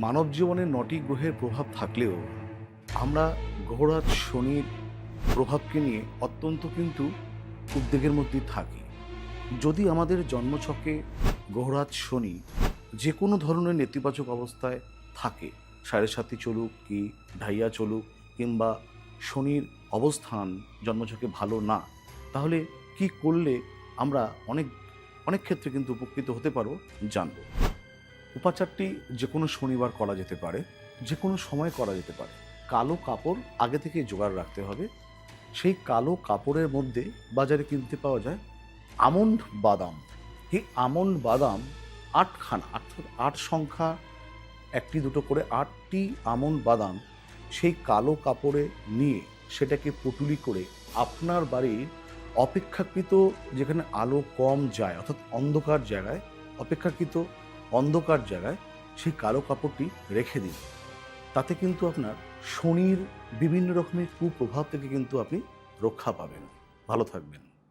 মানব জীবনে ৯টি গ্রহের প্রভাব থাকলেও আমরা গ্রহরাজ শনির প্রভাবকে নিয়ে অত্যন্ত কিন্তু উদ্বেগের মধ্যেই থাকি। যদি আমাদের জন্মছকে গ্রহরাজ শনি যে কোনো ধরনের নেতিবাচক অবস্থায় থাকে, সাড়ে সাতি চলুক কি ঢাইয়া চলুক, কিংবা শনির অবস্থান জন্মছকে ভালো না, তাহলে কি করলে আমরা অনেক অনেক ক্ষেত্রে কিন্তু উপকৃত হতে পারবো জানবো। উপাচারটি যে কোনো শনিবার করা যেতে পারে, যে কোনো সময় করা যেতে পারে। কালো কাপড় আগে থেকে জোগাড় রাখতে হবে। সেই কালো কাপড়ের মধ্যে বাজারে কিনতে পাওয়া যায় আমন্ড বাদাম। এই আমন্ড বাদাম ৮খানা, অর্থাৎ ৮ সংখ্যা, একটি দুটো করে ৮টি আমন্ড বাদাম সেই কালো কাপড়ে নিয়ে সেটাকে পুটুলি করে আপনার বাড়ির অপেক্ষাকৃত যেখানে আলো কম যায়, অর্থাৎ অন্ধকার জায়গায়, অপেক্ষাকৃত অন্ধকার জায়গায় সেই কালো কাপড়টি রেখে দিন। তাতে কিন্তু আপনার শনির বিভিন্ন রকমের কুপ্রভাব থেকে কিন্তু আপনি রক্ষা পাবেন। ভালো থাকবেন।